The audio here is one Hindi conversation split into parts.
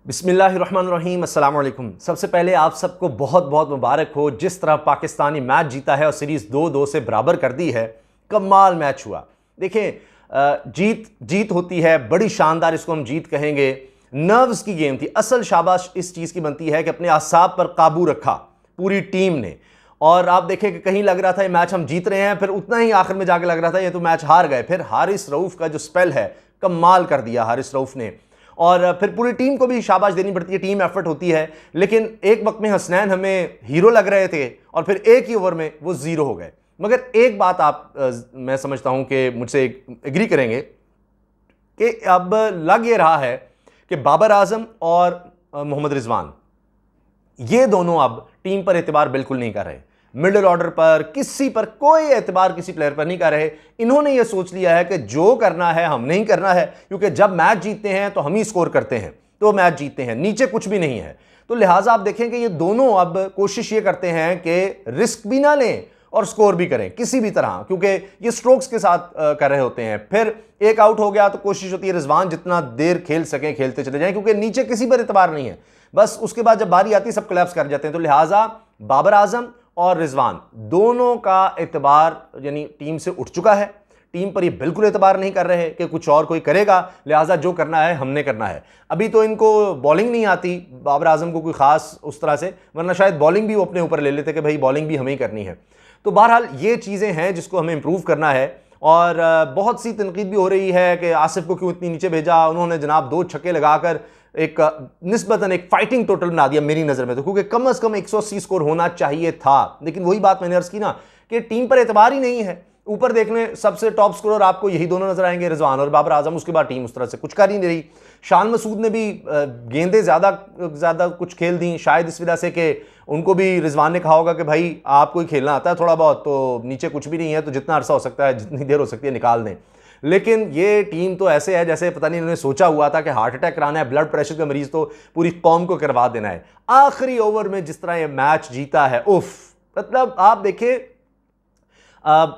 बिस्मिल्लाहिर्रहमानिर्रहीम, अस्सलाम वालेकुम। सबसे पहले आप सबको बहुत बहुत मुबारक हो। जिस तरह पाकिस्तानी मैच जीता है और सीरीज़ 2-2 से बराबर कर दी है, कमाल मैच हुआ। देखें, जीत जीत होती है, बड़ी शानदार, इसको हम जीत कहेंगे। नर्व्स की गेम थी। असल शाबाश इस चीज़ की बनती है कि अपने आसाब पर काबू रखा पूरी टीम ने। और आप देखें कि कहीं लग रहा था ये मैच हम जीत रहे हैं, फिर उतना ही आखिर में जाके लग रहा था ये तो मैच हार गए। फिर हारिस रऊफ का जो स्पेल है, कमाल कर दिया हारिस रऊफ ने। और फिर पूरी टीम को भी शाबाश देनी पड़ती है, टीम एफर्ट होती है। लेकिन एक वक्त में हसनैन हमें हीरो लग रहे थे और फिर एक ही ओवर में वो जीरो हो गए। मगर एक बात मैं समझता हूं कि मुझसे एग्री करेंगे कि अब लग ये रहा है कि बाबर आजम और मोहम्मद रिजवान, ये दोनों अब टीम पर एतबार बिल्कुल नहीं कर रहे। मिडिल ऑर्डर पर किसी पर कोई एतबार किसी प्लेयर पर नहीं कर रहे। इन्होंने ये सोच लिया है कि जो करना है हम नहीं करना है, क्योंकि जब मैच जीतते हैं तो हम ही स्कोर करते हैं, तो मैच जीतते हैं, नीचे कुछ भी नहीं है। तो लिहाजा आप देखें कि ये दोनों अब कोशिश ये करते हैं कि रिस्क भी ना लें और स्कोर भी करें किसी भी तरह, क्योंकि ये स्ट्रोक्स के साथ कर रहे होते हैं। फिर एक आउट हो गया तो कोशिश होती है रिजवान जितना देर खेल सकें खेलते चले जाएं, क्योंकि नीचे किसी पर एतबार नहीं है। बस उसके बाद जब बारी आती है सब कोलैप्स कर जाते हैं। तो लिहाजा बाबर आजम और रिजवान दोनों का एतबार यानी टीम से उठ चुका है। टीम पर ये बिल्कुल एतबार नहीं कर रहे कि कुछ और कोई करेगा, लिहाजा जो करना है हमने करना है। अभी तो इनको बॉलिंग नहीं आती बाबर आजम को कोई खास उस तरह से, वरना शायद बॉलिंग भी वो अपने ऊपर ले लेते कि भाई बॉलिंग भी हमें ही करनी है। तो बहरहाल ये चीज़ें हैं जिसको हमें इंप्रूव करना है। और बहुत सी तनकीद भी हो रही है कि आसिफ को क्यों इतनी नीचे भेजा। उन्होंने जनाब 2 छक्के लगाकर एक निस्बतन एक फाइटिंग टोटल बना दिया मेरी नज़र में, तो क्योंकि कम से कम 180 स्कोर होना चाहिए था। लेकिन वही बात मैंने अर्ज की ना कि टीम पर एतबार ही नहीं है। ऊपर देखने सबसे टॉप स्कोरर आपको यही दोनों नजर आएंगे, रिजवान और बाबर आजम। उसके बाद टीम उस तरह से कुछ कर ही नहीं रही। शान मसूद ने भी गेंदें ज़्यादा कुछ खेल दी, शायद इस वजह से कि उनको भी रिजवान ने कहा होगा कि भाई आपको ही खेलना आता है थोड़ा बहुत, तो नीचे कुछ भी नहीं है, तो जितना अरसा हो सकता है, जितनी देर हो सकती है निकाल दें। लेकिन ये टीम तो ऐसे है जैसे पता नहीं इन्होंने सोचा हुआ था कि हार्ट अटैक कराना है, ब्लड प्रेशर का मरीज तो पूरी कौम को करवा देना है। आखिरी ओवर में जिस तरह ये मैच जीता है, उफ, मतलब आप देखें,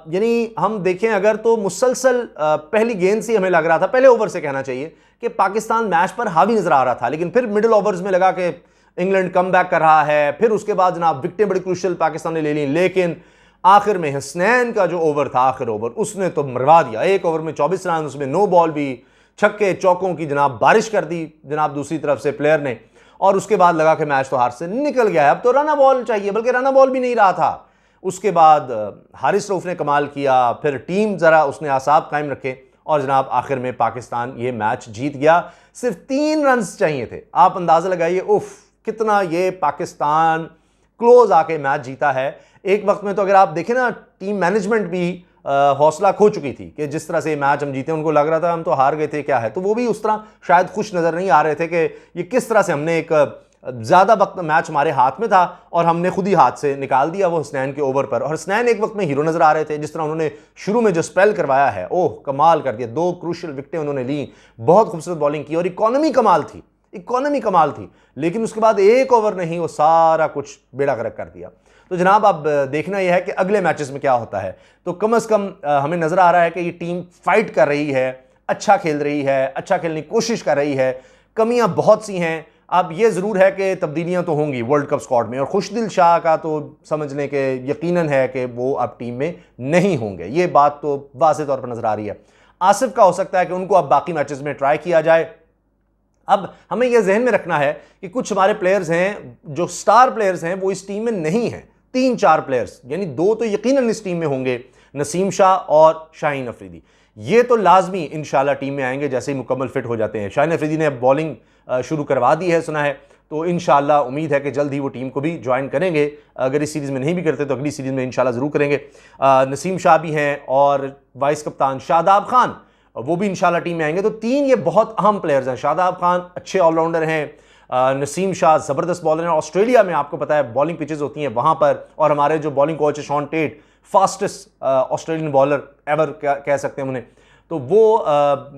यानी हम देखें अगर तो मुसलसल पहली गेंद से हमें लग रहा था, पहले ओवर से कहना चाहिए कि पाकिस्तान मैच पर हावी नजर आ रहा था। लेकिन फिर मिडिल ओवर्स में लगा कि इंग्लैंड कम बैक कर रहा है। फिर उसके बाद जनाब विकेटें बड़ी क्रूशियल पाकिस्तान ने ले ली। लेकिन आखिर में हसनैन का जो ओवर था, आखिर ओवर, उसने तो मरवा दिया। एक ओवर में 24 रन, उसमें नो बॉल भी, छक्के चौकों की जनाब बारिश कर दी जनाब दूसरी तरफ से प्लेयर ने। और उसके बाद लगा कि मैच तो हाथ से निकल गया है, अब तो रना बॉल चाहिए, बल्कि रना बॉल भी नहीं रहा था। उसके बाद हारिस रऊफ ने कमाल किया, फिर टीम ज़रा उसने आसाब कायम रखे और जनाब आखिर में पाकिस्तान ये मैच जीत गया। सिर्फ 3 रन चाहिए थे। आप अंदाज़ा लगाइए उफ कितना ये पाकिस्तान क्लोज आके मैच जीता है। एक वक्त में तो अगर आप देखें ना, टीम मैनेजमेंट भी हौसला खो चुकी थी कि जिस तरह से मैच हम जीते, उनको लग रहा था हम तो हार गए थे, क्या है। तो वो भी उस तरह शायद खुश नज़र नहीं आ रहे थे कि ये किस तरह से हमने एक ज़्यादा वक्त मैच हमारे हाथ में था और हमने खुद ही हाथ से निकाल दिया वो हसनैन के ओवर पर। और हसनैन एक वक्त में हीरो नज़र आ रहे थे, जिस तरह उन्होंने शुरू में जो स्पेल करवाया है, ओह कमाल कर दिया। 2 क्रूशियल विकेटें उन्होंने ली, बहुत खूबसूरत बॉलिंग की और इकॉनमी कमाल थी, इकॉनमी कमाल थी। लेकिन उसके बाद एक ओवर नहीं, वो सारा कुछ बेड़ा गर्क कर दिया। तो जनाब अब देखना यह है कि अगले मैचेस में क्या होता है। तो कम से कम हमें नज़र आ रहा है कि ये टीम फाइट कर रही है, अच्छा खेल रही है, अच्छा खेलने की कोशिश कर रही है। कमियां बहुत सी हैं। अब ये ज़रूर है कि तब्दीलियां तो होंगी वर्ल्ड कप स्क्वाड में, और खुशदिल शाह का तो समझ लें कि यकीनन है कि वो अब टीम में नहीं होंगे। ये बात तो वाज़ेह तौर पर नज़र आ रही है। आसिफ का हो सकता है कि उनको अब बाकी मैचेस में ट्राई किया जाए। अब हमें यह जहन में रखना है कि कुछ हमारे प्लेयर्स हैं जो स्टार प्लेयर्स हैं, वो इस टीम में नहीं हैं। 3-4 प्लेयर्स, यानी 2 तो यकीनन इस टीम में होंगे, नसीम शाह और शाहीन अफरीदी। ये तो लाजमी इंशाल्लाह टीम में आएंगे जैसे ही मुकम्मल फिट हो जाते हैं। शाहीन अफरीदी ने अब बॉलिंग शुरू करवा दी है सुना है, तो इंशाल्लाह उम्मीद है कि जल्द ही वो टीम को भी ज्वाइन करेंगे। अगर इस सीरीज़ में नहीं भी करते तो अगली सीरीज़ में इंशाल्लाह ज़रूर करेंगे। नसीम शाह भी हैं और वाइस कप्तान शादाब खान, वो भी इंशाल्लाह टीम में आएंगे। तो 3 ये बहुत अहम प्लेयर्स हैं। शादाब खान अच्छे ऑलराउंडर हैं, नसीम शाह ज़बरदस्त बॉलर हैं। ऑस्ट्रेलिया में आपको पता है बॉलिंग पिचेस होती हैं वहाँ पर, और हमारे जो बॉलिंग कोच है Shaun Tait, fastest Australian bowler ever कह सकते हैं उन्हें, तो वो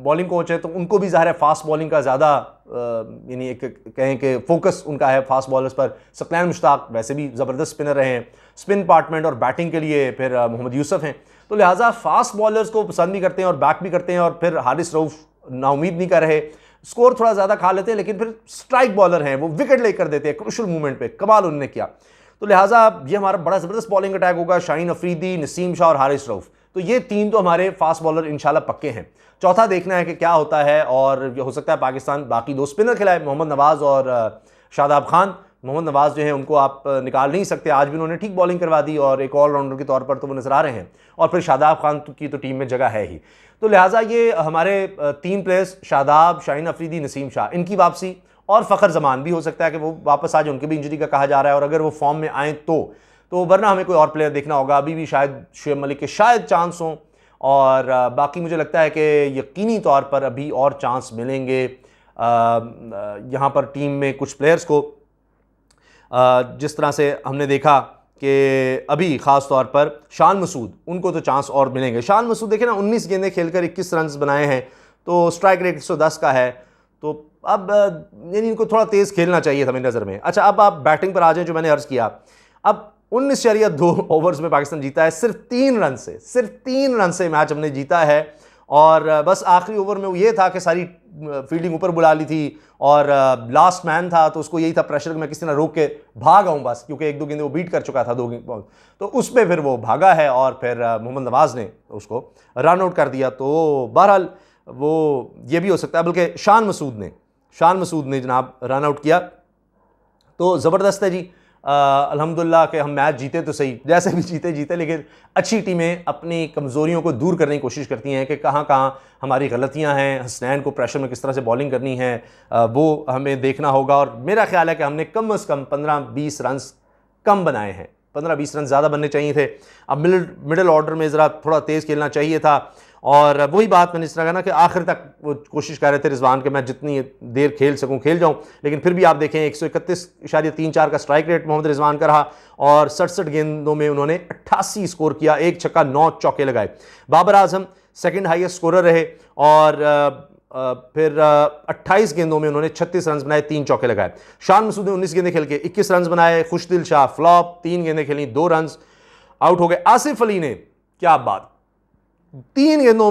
बॉलिंग कोच है। तो उनको भी ज़ाहिर है फास्ट बॉलिंग का ज़्यादा यानी एक कहें कि फोकस उनका है फास्ट बॉलर्स पर। सकलैन मुश्ताक वैसे भी ज़बरदस्त स्पिनर रहे हैं, स्पिन डिपार्टमेंट और बैटिंग के लिए फिर मोहम्मद यूसुफ हैं। तो लिहाजा फास्ट बॉलर्स को पसंद भी करते हैं और बैक भी करते हैं। और फिर हारिस रऊफ नाउमीद नहीं कर रहे, स्कोर थोड़ा ज़्यादा खा लेते हैं, लेकिन फिर स्ट्राइक बॉलर हैं, वो विकेट लेकर देते हैं क्रूशियल मूवमेंट पे, कमाल उन्होंने किया। तो लिहाजा ये हमारा बड़ा ज़बरदस्त बॉलिंग अटैक होगा, शाहीन अफरीदी, नसीम शाह और हारिस रऊफ। तो ये तीन तो हमारे फास्ट बॉलर इंशाल्लाह पक्के हैं। चौथा देखना है कि क्या होता है, और ये हो सकता है पाकिस्तान बाकी दो स्पिनर खिलाए, मोहम्मद नवाज़ और शादाब खान। मोहम्मद नवाज़ जो है उनको आप निकाल नहीं सकते, आज भी उन्होंने ठीक बॉलिंग करवा दी और एक ऑलराउंडर के तौर पर तो वो नज़र आ रहे हैं, और फिर शादाब खान की तो टीम में जगह है ही। तो लिहाजा ये हमारे तीन प्लेयर्स, शादाब, शाहीन अफरीदी, नसीम शाह, इनकी वापसी, और फ़खर जमान भी हो सकता है कि वो वापस आ जाए, उनके भी इंजरी का कहा जा रहा है, और अगर वो फॉर्म में आए तो वरना हमें कोई और प्लेयर देखना होगा। अभी भी शायद शुएब मलिक के शायद चांस हों, और बाकी मुझे लगता है कि यकीनी तौर पर अभी और चांस मिलेंगे यहाँ पर टीम में कुछ प्लेयर्स को, जिस तरह से हमने देखा कि अभी ख़ास तौर पर शान मसूद, उनको तो चांस और मिलेंगे। शान मसूद देखें ना, 19 गेंदें खेलकर 21 रन बनाए हैं, तो स्ट्राइक रेट 110 का है, तो अब यानी इनको थोड़ा तेज़ खेलना चाहिए था मेरी नज़र में। अच्छा, अब आप बैटिंग पर आ जाएं, जो मैंने अर्ज़ किया। अब 19.2 ओवर्स में पाकिस्तान जीता है, सिर्फ 3 रन से मैच हमने जीता है, और बस आखिरी ओवर में वो ये था कि सारी फील्डिंग ऊपर बुला ली थी, और लास्ट मैन था, तो उसको यही था प्रेशर कि मैं किसी तरह रोक के भाग आऊँ बस, क्योंकि 1-2 गेंदे वो बीट कर चुका था, 2 गेंद, तो उस पर फिर वो भागा है, और फिर मोहम्मद नवाज़ ने उसको रन आउट कर दिया। तो बहरहाल वो ये भी हो सकता है, बल्कि शान मसूद ने जनाब रन आउट किया। तो ज़बरदस्त है जी, अल्हम्दुलिल्लाह कि हम मैच जीते तो सही, जैसे भी जीते, लेकिन अच्छी टीमें अपनी कमज़ोरियों को दूर करने की कोशिश करती हैं कि कहाँ कहाँ हमारी गलतियाँ हैं, हसनैन को प्रेशर में किस तरह से बॉलिंग करनी है, वो हमें देखना होगा। और मेरा ख्याल है कि हमने कम अज़ कम 15-20 रन कम बनाए हैं, 15-20 रन ज़्यादा बनने चाहिए थे। अब मिडिल ऑर्डर में ज़रा थोड़ा तेज़ खेलना चाहिए था, और वही बात मैंने इस तरह का ना कि आखिर तक वो कोशिश कर रहे थे रिजवान के मैं जितनी देर खेल सकूं खेल जाऊं, लेकिन फिर भी आप देखें 131.34 का स्ट्राइक रेट मोहम्मद रिजवान का रहा, और 67 गेंदों में उन्होंने 88 स्कोर किया, 1 छक्का 9 चौके लगाए। Babar Azam second highest scorer रहे, और फिर 28 गेंदों में उन्होंने 36 रन बनाए, 3 चौके लगाए। शान मसूद ने 19 गेंदें खेल के 21 रन बनाए। खुशदिल शाह फ्लॉप, 3 गेंदें खेली, 2 रन, आउट हो गए। आसिफ अली ने, क्या बात, 3 गेंदों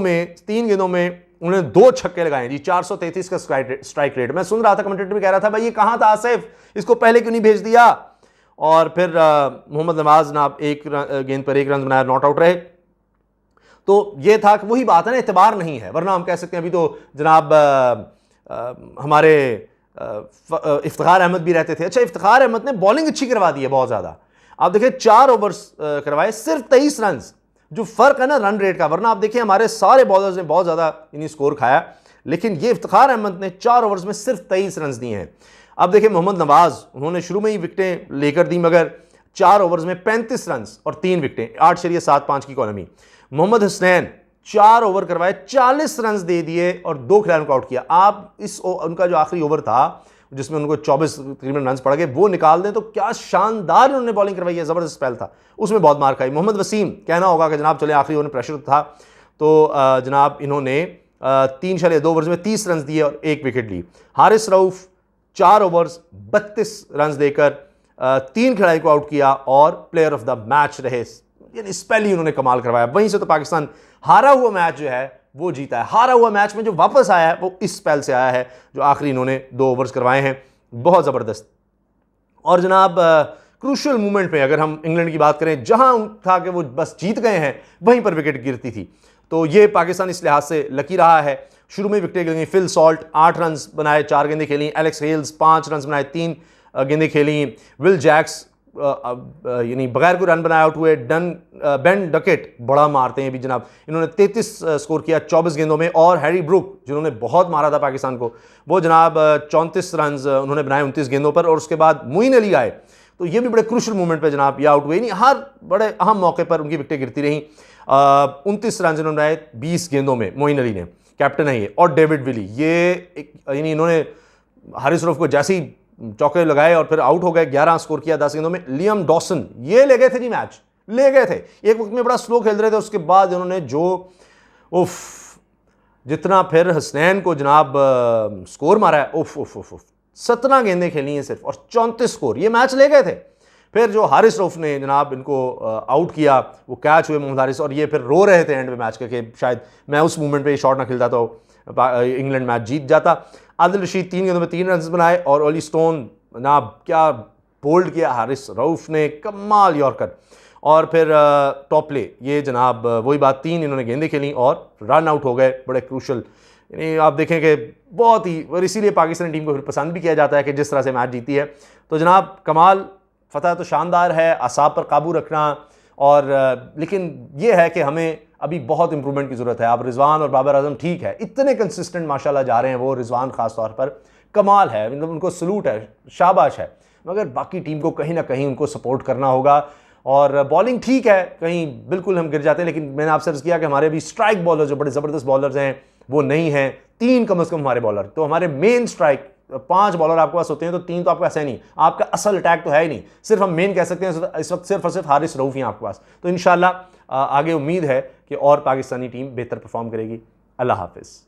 में उन्होंने 2 छक्के लगाए जी, 433 का स्ट्राइक रेट। मैं सुन रहा था, कमेंटेटर भी कह रहा था भाई ये कहां था आसिफ, इसको पहले क्यों नहीं भेज दिया। और फिर मोहम्मद नवाज ने 1 गेंद पर 1 रन बनाया, नॉट आउट रहे। तो ये था कि वही बात है ना, एतबार नहीं है, वरना हम कह सकते हैं अभी तो जनाब हमारे इफ्तिखार अहमद भी रहते थे। अच्छा, इफ्तिखार अहमद ने बॉलिंग अच्छी करवा दी है बहुत ज़्यादा। आप देखिए 4 ओवर्स करवाए, सिर्फ 23 रन, जो फ़र्क है ना रन रेट का, वरना आप देखिए हमारे सारे बॉलर्स ने बहुत ज़्यादा इन्हीं स्कोर खाया, लेकिन ये इफ्तिखार अहमद ने 4 ओवर्स में सिर्फ 23 रन दिए हैं। अब देखिए मोहम्मद नवाज़, उन्होंने शुरू में ही विकटें लेकर दी, मगर 4 ओवर्स में 35 रन और 3 विकटें, 8.75 की इकॉनमी। मोहम्मद हसनैन 4 ओवर करवाए, 40 रन दे दिए और 2 खिलाड़ियों को आउट किया। आप इस उनका जो आखिरी ओवर था जिसमें उनको 24 तकरीबन रन पड़ गए, वो निकाल दें तो क्या शानदार उन्होंने बॉलिंग करवाई है, ज़बरदस्त स्पेल था, उसमें बहुत मार खाई। मोहम्मद वसीम, कहना होगा कि जनाब चले आखिरी ओवर में प्रेशर था, तो जनाब इन्होंने 3.2 ओवर्स में 30 रन दिए और 1 विकेट ली। हारिस रऊफ 4 ओवर्स 32 रन देकर 3 खिलाड़ियों को आउट किया और प्लेयर ऑफ द मैच रहे, यानी स्पेल ही उन्होंने कमाल करवाया। वहीं से तो पाकिस्तान हारा हुआ मैच जो है वो जीता है। हारा हुआ मैच में जो वापस आया है वो इस स्पेल से आया है, जो आखिरी इन्होंने 2 ओवर्स करवाए हैं, बहुत ज़बरदस्त। और जनाब क्रूशियल मूवमेंट में अगर हम इंग्लैंड की बात करें, जहां था कि वो बस जीत गए हैं वहीं पर विकेट गिरती थी, तो ये पाकिस्तान इस लिहाज से लकी रहा है। शुरू में विकेटें गिरी, फिल सॉल्ट 8 रन बनाए, 4 गेंदें खेली, एलेक्स हेल्स 5 रन बनाए, 3 गेंदें खेली, विल जैक्स यानी बगैर कोई रन बनाए आउट हुए, बेन डकेट बड़ा मारते हैं भी जनाब, इन्होंने 33 स्कोर किया 24 गेंदों में, और हैरी ब्रुक जिन्होंने बहुत मारा था पाकिस्तान को, वो जनाब 34 रन उन्होंने बनाए 29 गेंदों पर। और उसके बाद मोइन अली आए, तो ये भी बड़े क्रूशियल मूवमेंट पे जनाब ये आउट हुए, नहीं हर बड़े अहम मौके पर उनकी विकेटें गिरती रहीं। 29 रन इन्होंने बनाए 20 गेंदों में, मोइन अली ने, कैप्टन है ये। और डेविड विली, ये यानी इन्होंने हारिस रऊफ को जैसे ही चौके लगाए और फिर आउट हो गए, 11 स्कोर किया 10 गेंदों में। लियम डॉसन ये ले गए थे जी, मैच ले गए थे, एक वक्त में बड़ा स्लो खेल रहे थे, उसके बाद इन्होंने जो उफ जितना फिर हसनैन को जनाब स्कोर मारा है, उफ उफ उफ उफ 17 गेंदें खेली हैं सिर्फ और 34 स्कोर, ये मैच ले गए थे। फिर जो हारिस रऊफ ने जनाब इनको आउट किया, वो कैच हुए मोहम्मद हारिस, और ये फिर रो रहे थे एंड में मैच के कि शायद मैं उस मूवमेंट पे शॉट ना खेलता तो इंग्लैंड मैच जीत जाता। आदिल रशीद 3 गेंदों में 3 रन बनाए और ओली स्टोन ना क्या बोल्ड किया हारिस रऊफ ने, कमाल यॉर्कर। और फिर टॉपले, ये जनाब वही बात, 3 इन्होंने गेंदें खेली और रन आउट हो गए, बड़े क्रूशल। यानी आप देखें कि बहुत ही, और इसीलिए पाकिस्तानी टीम को फिर पसंद भी किया जाता है कि जिस तरह से मैच जीती है। तो जनाब कमाल, फतह तो शानदार है, असाब पर काबू रखना, और लेकिन ये है कि हमें अभी बहुत इंप्रूवमेंट की ज़रूरत है। अब रिजवान और बाबर आजम ठीक है, इतने कंसिस्टेंट माशाल्लाह जा रहे हैं वो, रिजवान ख़ास तौर पर कमाल है, मतलब उनको सलूट है, शाबाश है, मगर बाकी टीम को कहीं ना कहीं उनको सपोर्ट करना होगा। और बॉलिंग ठीक है, कहीं बिल्कुल हम गिर जाते हैं, लेकिन मैंने आपसे अर्ज़ किया कि हमारे अभी स्ट्राइक बॉलर जो बड़े ज़बरदस्त बॉलर्स हैं वो नहीं हैं, 3 कम से कम हमारे बॉलर। तो हमारे मेन स्ट्राइक 5 बॉलर आपके पास होते हैं, तो 3 तो आपके पास है नहीं, आपका असल अटैक तो है ही नहीं, सिर्फ हम मेन कह सकते हैं इस वक्त सिर्फ और सिर्फ हारिस रऊफ ही आपके पास। तो इंशाल्लाह आगे उम्मीद है कि और पाकिस्तानी टीम बेहतर परफॉर्म करेगी। अल्लाह हाफिज़।